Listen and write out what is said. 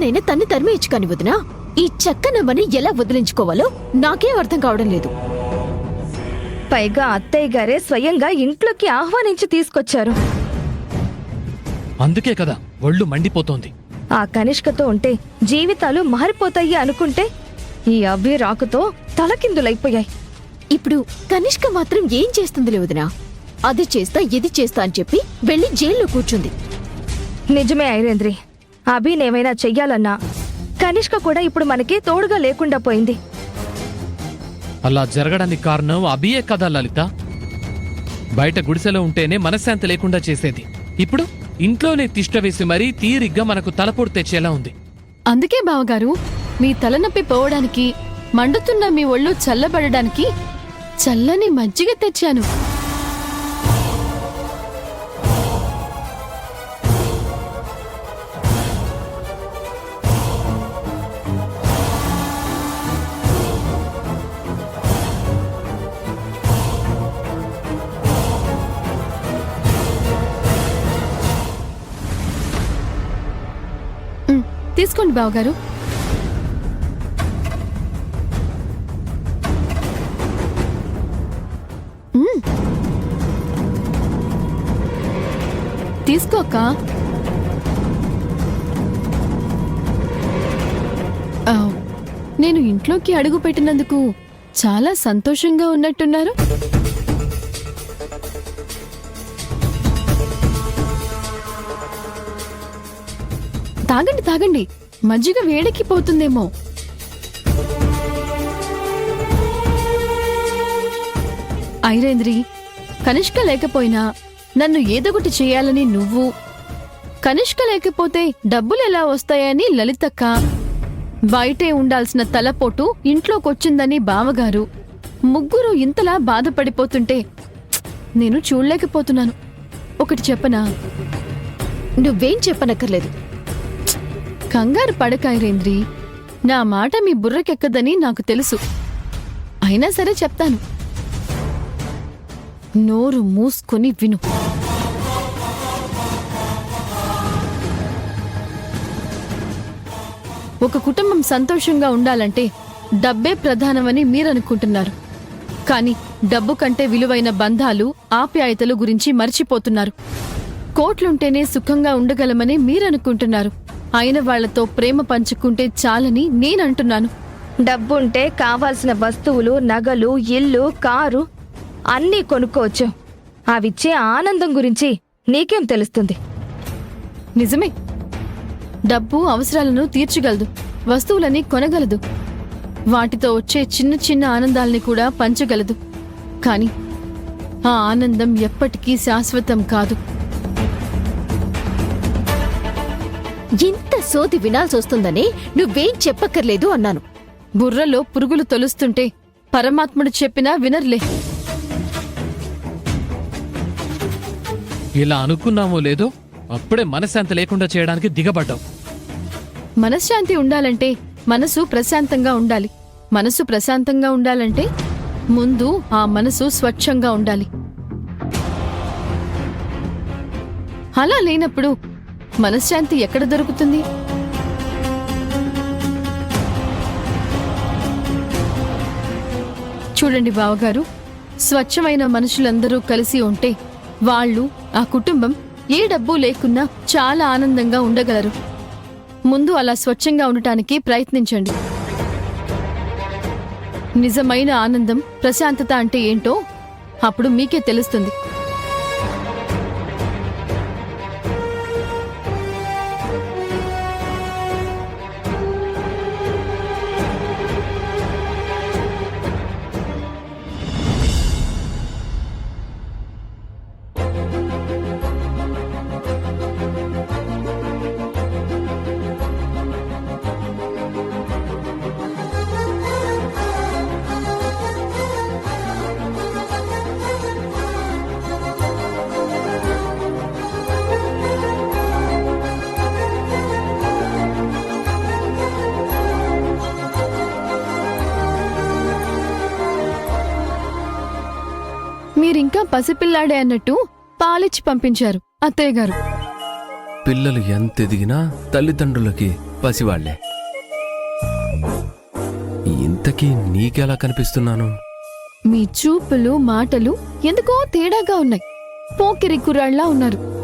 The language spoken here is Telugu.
ఎలానైనా తన్ని తరిమేయచ్చు కాని వదినా, ఈ చక్కనమ్మని ఎలా వదిలించుకోవాలో నాకేం అర్థం కావడం లేదు. పైగా అత్తయ్య గారే స్వయంగా ఇంట్లోకి ఆహ్వానించి తీసుకొచ్చారు. అందుకే కదా ఒళ్ళు మండిపోతోంది. ఆ కనిష్కతో ఉంటే జీవితాలు మారిపోతాయి అనుకుంటే ఈ అవ్వి రాకుతో తలకిందులైపోయాయి. ఇప్పుడు కనిష్క మాత్రం ఏం చేస్తుంది వదినా? అది చేస్తా ఇది చేస్తా అని చెప్పి వెళ్లి జైల్లో కూర్చుంది. నిజమే ఐరేంద్రి, అభినేమైనా చెయ్యాలన్నా కనిష్క కూడా ఇప్పుడు మనకి తోడుగా లేకుండా పోయింది. అలా జరగడానికి కారణం అభియే కదా లలిత. బయట గుడిసెలో ఉంటేనే మనశ్శాంతి లేకుండా చేసేది, ఇప్పుడు ఇంట్లోనే తిష్టవేసి మరీ తీరిగ్గా మనకు తలపోటు తెచ్చేలా ఉంది. అందుకే బావగారు, మీ తలనొప్పి పోవడానికి, మండుతున్న మీ ఒళ్ళు చల్లబడడానికి చల్లని మజ్జిగ తెచ్చాను. తీసుకోండి బావగారు. తీసుకోక. నేను ఇంట్లోకి అడుగు పెట్టినందుకు చాలా సంతోషంగా ఉన్నట్టున్నారు. తాగండి తాగండి, మజ్జిగ వేడెక్కిపోతుందేమో. ఐరేంద్రి, కనిష్క లేకపోయినా నన్ను ఏదొకటి చేయాలని నువ్వు, కనిష్క లేకపోతే డబ్బులెలా వస్తాయని లలితక్క, బయటే ఉండాల్సిన తలపోటు ఇంట్లోకొచ్చిందని బావగారు, ముగ్గురు ఇంతలా బాధపడిపోతుంటే నేను చూడలేకపోతున్నాను. ఒకటి చెప్పనా? నువ్వేం చెప్పనక్కర్లేదు. కంగారు పడక ఐరేంద్రి, నా మాట మీ బుర్రకెక్కదని నాకు తెలుసు. అయినా సరే చెప్తాను. నోరు మూసుకొని విను. ఒక కుటుంబం సంతోషంగా ఉండాలంటే డబ్బే ప్రధానమని మీరనుకుంటున్నారు. కానీ డబ్బు కంటే విలువైన బంధాలు, ఆప్యాయతలు గురించి మర్చిపోతున్నారు. కోట్లుంటేనే సుఖంగా ఉండగలమని మీరనుకుంటున్నారు. అయిన వాళ్లతో ప్రేమ పంచుకుంటే చాలని నేనంటున్నాను. డబ్బుంటే కావాల్సిన వస్తువులు, నగలు, ఇల్లు, కారు అన్నీ కొనుక్కోవచ్చు. అవిచ్చే ఆనందం గురించి నీకేం తెలుస్తుంది? నిజమే, డబ్బు అవసరాలను తీర్చగలదు, వస్తువులని కొనగలదు, వాటితో వచ్చే చిన్న చిన్న ఆనందాల్ని కూడా పంచగలదు. కాని ఆ ఆనందం ఎప్పటికీ శాశ్వతం కాదు. ఇంత సోది వినాల్సొస్తుందని నువ్వేం చెప్పక్కర్లేదు అన్నాను. బుర్రలో పురుగులు తొలుస్తుంటే పరమాత్ముడు చెప్పినా వినర్లే. ఇలా అనుకున్నామో లేదో అప్పుడే మనశ్శాంతి లేకుండా చేయడానికి దిగబడ్డావు. మనశ్శాంతి ఉండాలంటే మనసు ప్రశాంతంగా ఉండాలి. మనసు ప్రశాంతంగా ఉండాలంటే ముందు ఆ మనసు స్వచ్ఛంగా ఉండాలి. అలా లేనప్పుడు మనశ్శాంతి ఎక్కడ దొరుకుతుంది? చూడండి బావగారు, స్వచ్ఛమైన మనుషులందరూ కలిసి ఉంటే వాళ్ళు, ఆ కుటుంబం ఏ డబ్బు లేకున్నా చాలా ఆనందంగా ఉండగలరు. ముందు అలా స్వచ్ఛంగా ఉండటానికి ప్రయత్నించండి. నిజమైన ఆనందం, ప్రశాంతత అంటే ఏంటో అప్పుడు మీకే తెలుస్తుంది. మీరింకా పసిపిల్లాడే అన్నట్టు పాలిచ్చి పంపించారు అత్తయ్య గారు. పిల్లలు ఎంత ఎదిగినా తల్లిదండ్రులకి పసివాళ్లే. ఇంతకీ నీకెలా కనిపిస్తున్నాను? మీ చూపులు మాటలు ఎందుకో తేడాగా ఉన్నాయి. పోకిరి కుర్రాళ్ళలా ఉన్నారు.